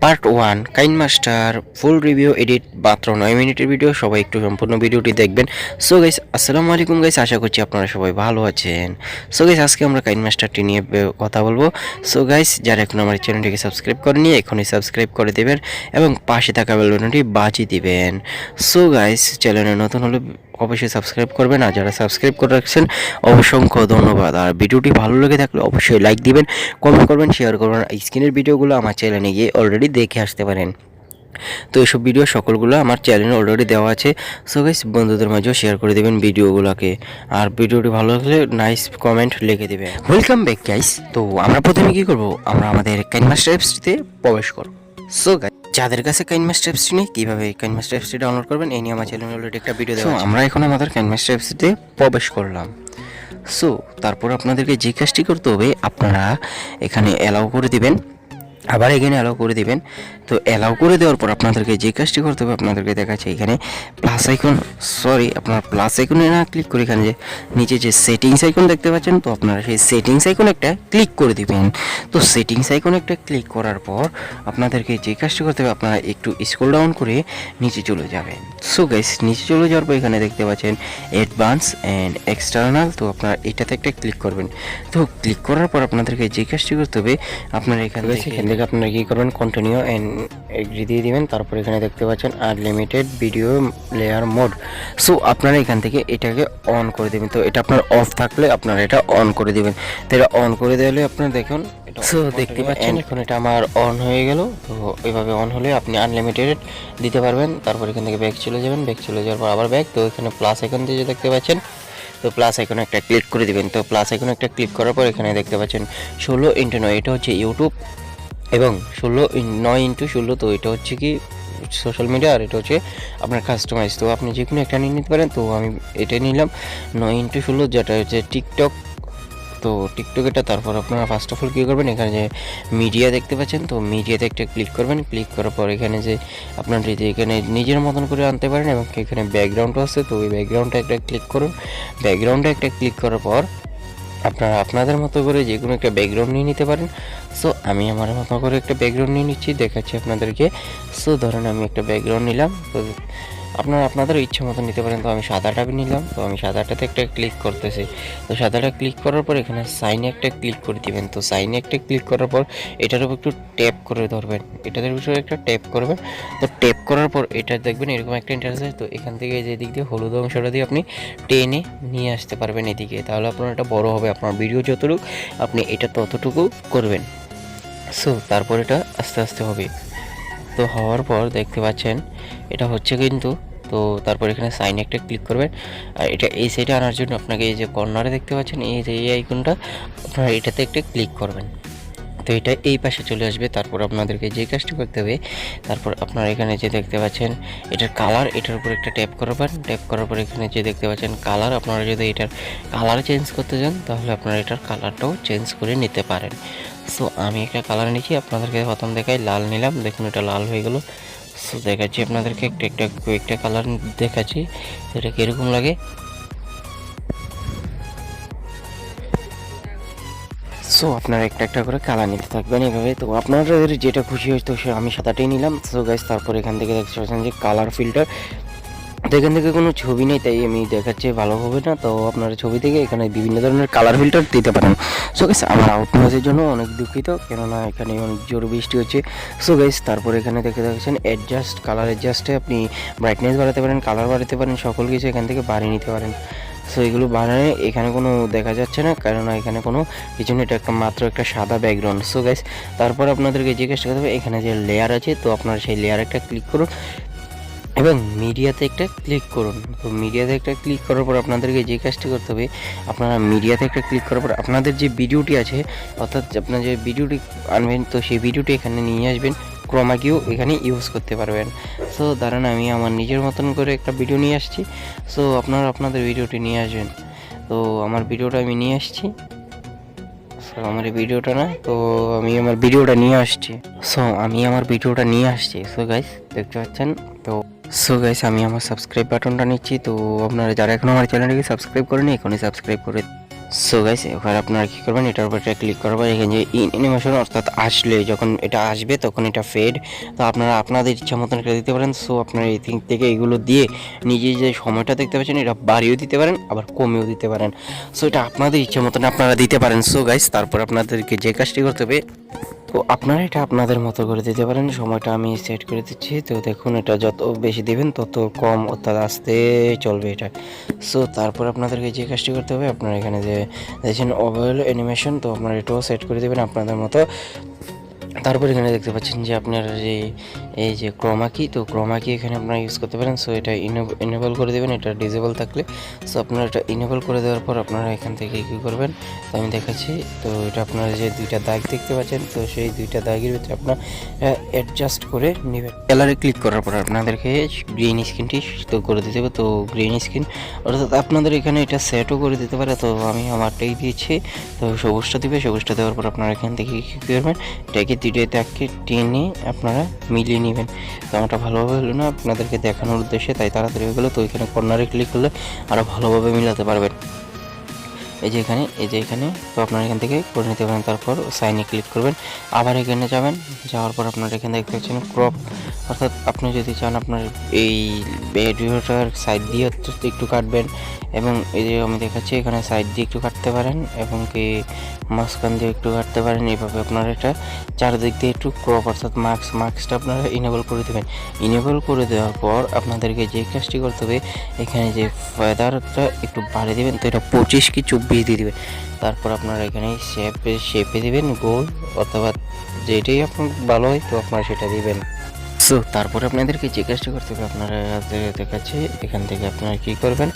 Part 1 KineMaster ফুল review edit মাত্র 9 মিনিটের video. সবাই একটু সম্পূর্ণ ভিডিওটি দেখবেন। সো গাইস, আসসালামু আলাইকুম গাইস, আশা করছি আপনারা সবাই ভালো আছেন। সো গাইস, আজকে আমরা কাইনমাস্টারটি নিয়ে কথা বলবো। সো গাইস, যারা এখন আমার চ্যানেলটিকে সাবস্ক্রাইব করেনি এখনই সাবস্ক্রাইব করে দেবেন এবং পাশে থাকা বেল বাটনটি বাজিয়ে দিবেন। সো গাইস, চ্যানেলে নতুন হলে অবশ্যই সাবস্ক্রাইব করবেন, আর যারা সাবস্ক্রাইব করে রাখছেন অসংখ্য ধন্যবাদ। আর ভিডিওটি ভালো লেগে থাকলে অবশ্যই লাইক দিবেন, কমেন্ট করবেন, শেয়ার করবেন। স্ক্রিনের ভিডিওগুলো আমার চ্যানেলে গিয়ে অলরেডি দেখে আসতে পারেন। তো এইসব ভিডিও সকলগুলো আমার চ্যানেলে অলরেডি দেওয়া আছে। সো গাইস, বন্ধুদের মাঝেও শেয়ার করে দেবেন ভিডিওগুলোকে, আর ভিডিওটি ভালো লাগলে নাইস কমেন্ট লিখে দেবেন। Welcome back guys. তো আমরা প্রথমে কি করব, আমরা আমাদের কাইনমাস্টার অ্যাপসটিতে প্রবেশ করব। সো গাইস, যাদের কাছে কাইনমাস্টার অ্যাপসটি নেই কীভাবে কাইনমাস্টার অ্যাপসটি ডাউনলোড করবেন এই নিয়ে আমার চ্যানেলে অলরেডি একটা ভিডিও দেওয়া আছে। আমরা এখন আমাদের কাইনমাস্টার অ্যাপসটিতে প্রবেশ করলাম। সো তারপর আপনাদেরকে যে কাজটি করতে হবে, আপনারা এখানে অ্যালাউ করে দিবেন, আবার এখানে অ্যালাউ করে দিবেন। তো অ্যালাউ করে দেওয়ার পর আপনাদেরকে যে কাজটি করতে হবে, আপনাদেরকে দেখাচ্ছে এখানে প্লাস আইকন, আপনারা প্লাস আইকনে না ক্লিক করে এখানে যে নিচে যে সেটিংস আইকন দেখতে পাচ্ছেন, তো আপনারা সেই সেটিংস আইকন একটা ক্লিক করে দিবেন। তো সেটিংস আইকন একটা ক্লিক করার পর আপনাদেরকে যে কাজটি করতে হবে, আপনারা একটু স্ক্রল ডাউন করে নিচে চলে যাবেন। সো গাইস, নিচে চলে যাওয়ার পর এখানে দেখতে পাচ্ছেন অ্যাডভান্স অ্যান্ড এক্সটার্নাল, তো আপনারা এটাতে একটা ক্লিক করবেন। তো ক্লিক করার পর আপনাদেরকে যে কাজটি করতে হবে, আপনারা এখান থেকে আপনারা কী করবেন, কন্টিনিউ অ্যান্ড এগ্রি দিয়ে দিবেন। তারপর এখানে দেখতে পাচ্ছেন unlimited video layer mode. So আপনারা এখান থেকে এটাকে অন করে দেবেন। তো এটা আপনার অফ থাকলে আপনারা এটা অন করে দেবেন। তো এটা অন করে দিলে আপনারা দেখুন, সো দেখতে পাচ্ছেন এখন এটা আমার অন হয়ে গেল। তো এইভাবে অন হলে আপনি আনলিমিটেড দিতে পারবেন। তারপর এখান থেকে ব্যাক চলে যাবেন, ব্যাক চলে যাওয়ার পর আবার ব্যাক। তো এখানে প্লাস আইকন দিয়ে দেখতে পাচ্ছেন, তো প্লাস আইকনে একটা ক্লিক করে দিবেন। তো প্লাস আইকনে একটা ক্লিক করার পর এখানে দেখতে পাচ্ছেন 16:9, এটা হচ্ছে ইউটিউব, এবং 9:16, তো এটা হচ্ছে কি সোশ্যাল মিডিয়া, আর এটা হচ্ছে আপনার কাস্টমাইজ। তো আপনি যে কোনো একটা নিয়ে নিতে পারেন। তো আমি এটাই নিলাম 9:16, যেটা হচ্ছে টিকটক। তো টিকটক এটা। তারপর আপনারা ফার্স্ট অফ অল কী করবেন, এখানে যে মিডিয়া দেখতে পাচ্ছেন, তো মিডিয়াতে একটা ক্লিক করবেন। ক্লিক করার পর এখানে যে আপনার যদি এখানে নিজের মতন করে আনতে পারেন, এবং এখানে ব্যাকগ্রাউন্ডও আছে, তো ওই ব্যাকগ্রাউন্ডটা একটা ক্লিক করুন। ব্যাকগ্রাউন্ডে একটা ক্লিক করার পর আপনারা আপনাদের মতো করে যে কোনো একটা ব্যাকগ্রাউন্ড নিয়ে নিতে পারেন। সো আমি আমার মতো করে একটা ব্যাকগ্রাউন্ড নিয়ে নিচ্ছি, দেখাচ্ছি আপনাদেরকে। সো ধরেন আমি একটা ব্যাকগ্রাউন্ড নিলাম, তো আপনারা আপনাদের ইচ্ছা মতো নিতে পারেন। তো আমি সাদাটা নিলাম, তো আমি সাদাটাতে একটা ক্লিক করতেছি। তো সাদাটা ক্লিক করার পর এখানে সাইনে একটা ক্লিক করে দিবেন। তো সাইনে একটা ক্লিক করার পর এটার উপর একটু ট্যাপ করে ধরবেন, এটাদের বিষয়ে একটা ট্যাপ করবেন। তো ট্যাপ করার পর এটা দেখবেন এরকম একটা ইন্টারফেস। তো এখান থেকে যে দিক দিয়ে হলুদ অংশটা দিয়ে আপনি টেনে নিয়ে আসতে পারবেন এদিকে, তাহলে আপনার এটা বড় হবে। আপনার ভিডিও যতটুকু আপনি এটা ততটুকু করবেন। সো তারপর এটা আস্তে আস্তে হবে। তো হওয়ার পর দেখতে পাচ্ছেন এটা হচ্ছে কিন্তু। তো তারপর এখানে সাইন একটা ক্লিক করবেন, আর এটা এই সাইডে আনার জন্য আপনাকে এই যে কর্নারে দেখতে পাচ্ছেন এই যে এই আইকনটা, আপনারা এটাতে একটা ক্লিক করবেন। তো এটা এই পাশে চলে আসবে। তারপর আপনাদেরকে যে কাজটি করতে হবে, তারপর আপনারা এখানে যে দেখতে পাচ্ছেন এটার কালার, এটার উপর একটা ট্যাপ করবেন। ট্যাপ করার পর এখানে যে দেখতে পাচ্ছেন কালার, আপনারা যদি এটার কালার চেঞ্জ করতে চান তাহলে আপনারা এটার কালারটাও চেঞ্জ করে নিতে পারেন। সো আমি একটা কালার নিচ্ছি, আপনাদেরকে প্রথম দেখাই লাল নিলাম, দেখুন এটা লাল হয়ে গেল। সো দেখাচ্ছি আপনাদেরকে একটা কালার দেখাচ্ছি, এটা কীরকম লাগে। সো আপনারা একটা করে কালার নিতে থাকবেন এভাবে। তো আপনাদের যেটা খুশি হয়, তো আমি সাদাটাই নিলাম। সো গাইস, তারপর এখান থেকে দেখতে পাচ্ছেন যে কালার ফিল্টার, তো এখান থেকে কোনো ছবি নেই তাই আমি দেখাচ্ছি ভালো হবে না। তো আপনারা ছবি থেকে এখানে বিভিন্ন ধরনের কালার ফিল্টার দিতে পারেন। সো গাইস, আমার আউট নয়েজের জন্য অনেক দুঃখিত, কেননা এখানে অনেক জোর বৃষ্টি হচ্ছে। সো গাইস, তারপর এখানে দেখতে পাচ্ছেন অ্যাডজাস্ট, কালার অ্যাডজাস্টে আপনি ব্রাইটনেস বাড়াতে পারেন, কালার বাড়াতে পারেন, সকল কিছু এখান থেকে বাড়িয়ে নিতে পারেন। সো এগুলো বানানে এখানে কোনো দেখা যাচ্ছে না, কেননা এখানে কোনো কিছু নেই, এটা মাত্র একটা সাদা ব্যাকগ্রাউন্ড। সো গাইস, তারপর আপনাদেরকে জিজ্ঞেস করতে হবে এখানে যে লেয়ার আছে, তো আপনারা সেই লেয়ার একটা ক্লিক করুন এবং মিডিয়াতে একটা ক্লিক করুন। তো মিডিয়াতে একটা ক্লিক করার পর আপনাদেরকে যে কাজটি করতে হবে, আপনারা মিডিয়াতে একটা ক্লিক করার পর আপনাদের যে ভিডিওটি আছে, অর্থাৎ আপনার যে ভিডিওটি আনবেন, তো সেই ভিডিওটি এখানে নিয়ে আসবেন, ক্রোমা কিও এখানে ইউজ করতে পারবেন। সো দাঁড়ান, আমি আমার নিজের মতন করে একটা ভিডিও নিয়ে আসছি। সো আপনারা আপনাদের ভিডিওটি নিয়ে আসবেন। তো আমার ভিডিওটা আমি নিয়ে আসছি, আমার এই ভিডিওটা না, তো আমি আমার ভিডিওটা নিয়ে আসছি। সো গাইস, দেখতে পাচ্ছেন। তো সো গাইস, আমি আমার সাবস্ক্রাইব বাটনটা নিচ্ছি। তো আপনারা যারা এখনো আমার চ্যানেলটিকে সাবস্ক্রাইব করেনি এখনই সাবস্ক্রাইব করে। সো গাইস এবার আপনারা কী করবেন, এটার উপর একটা ক্লিক করবেন, এখানে যে অ্যানিমেশন অর্থাৎ আসলে যখন এটা আসবে তখন এটা ফেড, তো আপনারা আপনাদের ইচ্ছা মতন এটা দিতে পারেন। সো আপনারা এই থিং থেকে এগুলো দিয়ে নিজে যে সময়টা দেখতে পাচ্ছেন এটা বাড়িয়েও দিতে পারেন আবার কমেও দিতে পারেন। সো এটা আপনাদের ইচ্ছা মতন আপনারা দিতে পারেন। সো গাইস তারপর আপনাদেরকে যে কাজটি করতে হবে, তো আপনারা এটা আপনাদের মতো করে দিতে পারেন। সময়টা আমি সেট করে দিচ্ছি, তো দেখুন এটা যত বেশি দেবেন তত কম অর্থাৎ আস্তে চলবে এটা। সো তারপর আপনাদেরকে যে কাজটি করতে হবে, আপনারা এখানে যে দেখছেন ওভারঅল অ্যানিমেশন, তো আপনারা এটাও সেট করে দেবেন আপনাদের মতো। তারপর এখানে দেখতে পাচ্ছেন যে আপনার যে এই যে ক্রোমা কি, তো ক্রোমা কি এখানে আপনারা ইউজ করতে পারেন। সো এটা ইনেবল করে দেবেন, এটা ডিসেবল থাকলে। সো আপনারা এটা ইনেবল করে দেওয়ার পর আপনারা এখান থেকে কী করবেন, তো আমি দেখাচ্ছি। তো এটা আপনারা যে দুইটা দাগ দেখতে পাচ্ছেন, তো সেই দুইটা দাগের ভিতরে আপনার অ্যাডজাস্ট করে নেবেন। কালারে ক্লিক করার পর আপনাদেরকে গ্রিন স্ক্রিনটি তো করে দিতে হবে। তো গ্রিন স্ক্রিন অর্থাৎ আপনাদের এখানে এটা সেটও করে দিতে পারে, তো আমি আমারটাই দিয়েছি। তো সবুজটা দিবে, সবুজটা দেওয়ার পর আপনারা এখান থেকে কী করবেন, এটাকে দুইটাই দাগকে টেনে আপনারা মিলিয়ে নেবেন। তো আমারটা ভালোভাবে হলো না আপনাদেরকে দেখানোর উদ্দেশ্যে, তাই তাড়াতাড়ি হয়ে গেলো। তো এখানে কর্নারে ক্লিক করলে আরও ভালোভাবে মিলাতে পারবেন। এই যে এখানে তো আপনারা এখান থেকে করে নিতে পারেন। তারপর সাইনে ক্লিক করবেন, আবার এখানে যাবেন, যাওয়ার পর আপনারা এখানে দেখতে পাচ্ছেন ক্রপ, অর্থাৎ আপনি যদি চান আপনার এই ভিডিওটার সাইড দিয়ে একটু কাটবেন, এবং এই যে আমি দেখাচ্ছি এখানে সাইড দিয়ে একটু কাটতে পারেন এবং কি মাঝখান দিয়ে একটু কাটতে পারেন। এইভাবে আপনারা এটা চারদিক দিয়ে একটু ক্রপ অর্থাৎ মার্কসটা আপনারা ইনেবল করে দেবেন। ইনেবল করে দেওয়ার পর আপনাদেরকে যে কাজটি করতে হবে, এখানে যে ফেদারটা একটু বাড়িয়ে দেবেন, তো এটা 25 কি 24 দিয়ে দেবেন। তারপর আপনারা এখানে শেপে দেবেন গোল, অথবা যেটাই আপনার ভালো হয় তো আপনারা সেটা দিবেন। সো তারপরে আপনাদেরকে যে কাজটা করতে হবে, আপনারা দেখাচ্ছে এখান থেকে আপনারা কী করবেন।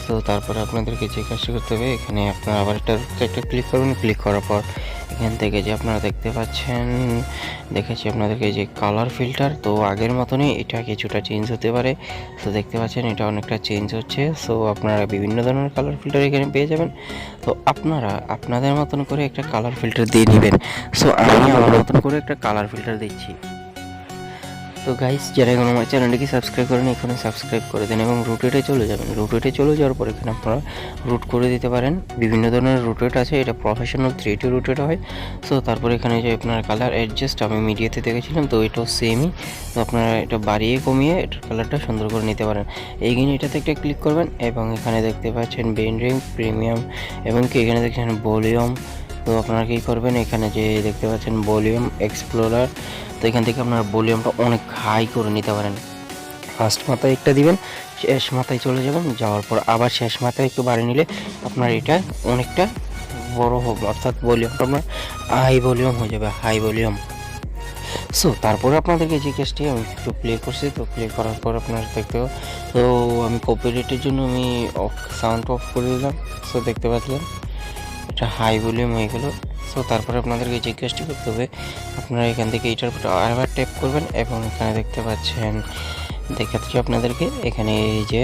তো তারপরে আপনাদেরকে যে কাজটা করতে হবে, এখানে আপনারা আবার একটা ক্লিক করবেন। ক্লিক করার পর এখান থেকে যে আপনারা দেখতে পাচ্ছেন, দেখেছি আপনাদেরকে যে কালার ফিল্টার, তো আগের মতনই এটা কিছুটা চেঞ্জ হতে পারে। তো দেখতে পাচ্ছেন এটা অনেকটা চেঞ্জ হচ্ছে। সো আপনারা বিভিন্ন ধরনের কালার ফিল্টার এখানে পেয়ে যাবেন। তো আপনারা আপনাদের মতন করে একটা কালার ফিল্টার দিয়ে নেবেন। সো আমি আমার মতন করে একটা কালার ফিল্টার দিচ্ছি। তো গাইস যারা এখন আমার চ্যানেলটিকে সাবস্ক্রাইব করেন, এখানে সাবস্ক্রাইব করে দেন এবং রুটেটে চলে যাবেন। রুটেটে চলে যাওয়ার পর এখানে আপনারা রুট করে দিতে পারেন। বিভিন্ন ধরনের রুটেট আছে, এটা প্রফেশনাল 3D রুটেট হয়। সো তারপর এখানে যে আপনার কালার অ্যাডজাস্ট আমি মিডিয়াতে দেখেছিলাম, তো এটাও সেমই। তো আপনারা এটা বাড়িয়ে কমিয়ে এটার কালারটা সুন্দর করে নিতে পারেন। এইখানে এটাতে একটা ক্লিক করবেন এবং এখানে দেখতে পাচ্ছেন বেন্ডিং প্রিমিয়াম এবং কি এখানে দেখছেন ভলিউম। তো আপনারা কী করবেন, এখানে যে দেখতে পাচ্ছেন ভলিউম এক্সপ্লোরার, তো এখান থেকে আপনার ভলিউমটা অনেক হাই করে নিতে পারেন। ফার্স্ট মাথায় একটা দিবেন, শেষ মাথায় চলে যাবেন, যাওয়ার পর আবার শেষ মাথায় একটু বাড়িয়ে নিলে আপনার এটা অনেকটা বড় হবে, অর্থাৎ ভলিউমটা আপনার হাই ভলিউম হয়ে যাবে, হাই ভলিউম। সো তারপরে আপনাদেরকে যে কেসটি আমি একটু প্লে করছি, তো প্লে করার পর আপনারা দেখতে, তো আমি কপিরাইটের জন্য আমি সাউন্ড অফ করে দিলাম। সো দেখতে পাচ্ছিলেন এটা হাই ভলিউম হয়ে গেল। সো তারপরে আপনাদেরকে যে কাজটি করতে হবে, আপনারা এখান থেকে এটার উপর আরেকবার ট্যাপ করবেন এবং এখানে দেখতে পাচ্ছেন, দেখাচ্ছি আপনাদেরকে এখানে এই যে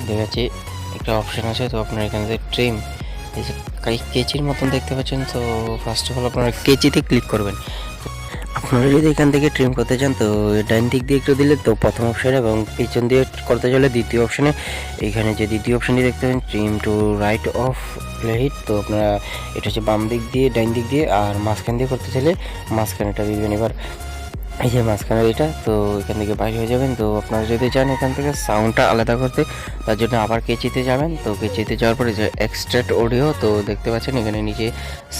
দেখাচ্ছি একটা অপশান আছে। তো আপনারা এখানে যে ট্রিম, এই যে কেচির মতন দেখতে পাচ্ছেন। তো ফার্স্ট অফ অল আপনারা কেচিতে ক্লিক করবেন। আপনারা যদি এখান থেকে ট্রিম করতে চান, তো ডাইন দিক দিয়ে একটু দিলে তো প্রথম অপশানে, এবং পিছন দিয়ে করতে চলে দ্বিতীয় অপশানে। এখানে যে দ্বিতীয় অপশানটি দেখতে পাবেন ট্রিম টু রাইট অফ প্লেহিট, তো আপনারা এটা হচ্ছে বাম দিক দিয়ে, ডাইন দিক দিয়ে, আর মাঝখান দিয়ে করতে চাইলে মাঝখানেটা দিবেন। এবার এই যে মাঝখানে এটা, তো এখান থেকে বাইরে হয়ে যাবেন। তো আপনারা যদি চান এখান থেকে সাউন্ডটা আলাদা করতে, তার জন্য আবার কেচিতে যাবেন। তো কেচিতে যাওয়ার পরে যে এক্সট্রাক্ট অডিও, তো দেখতে পাচ্ছেন এখানে নিচে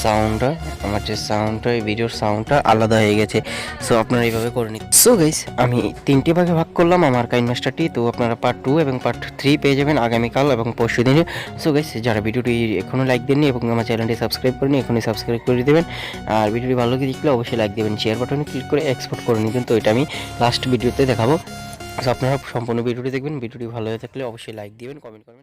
সাউন্ডটা, আমার যে সাউন্ডটা, এই ভিডিওর সাউন্ডটা আলাদা হয়ে গেছে। সো আপনারা এইভাবে করে নিন। সো গাইস আমি 3টে ভাগে ভাগ করলাম আমার কাইনমাস্টারটি। তো আপনারা পার্ট 2 এবং পার্ট 3 পেয়ে যাবেন আগামীকাল এবং পরশু দিনে। সো গাইস যারা ভিডিওটি এখনও লাইক দেননি এবং আমার চ্যানেলটি সাবস্ক্রাইব করেনি, এখনই সাবস্ক্রাইব করে দেবেন। আর ভিডিওটি ভালো লাগে দেখলে অবশ্যই লাইক দেবেন, শেয়ার বাটনে ক্লিক করে এক্সপোর্ট করে নেবেন। তো এটা আমি লাস্ট ভিডিওতে দেখাবো। আপনারা সম্পূর্ণ ভিডিওটি দেখবেন। ভিডিওটি ভালো হয়ে থাকলে অবশ্যই লাইক দিবেন, কমেন্ট করবেন।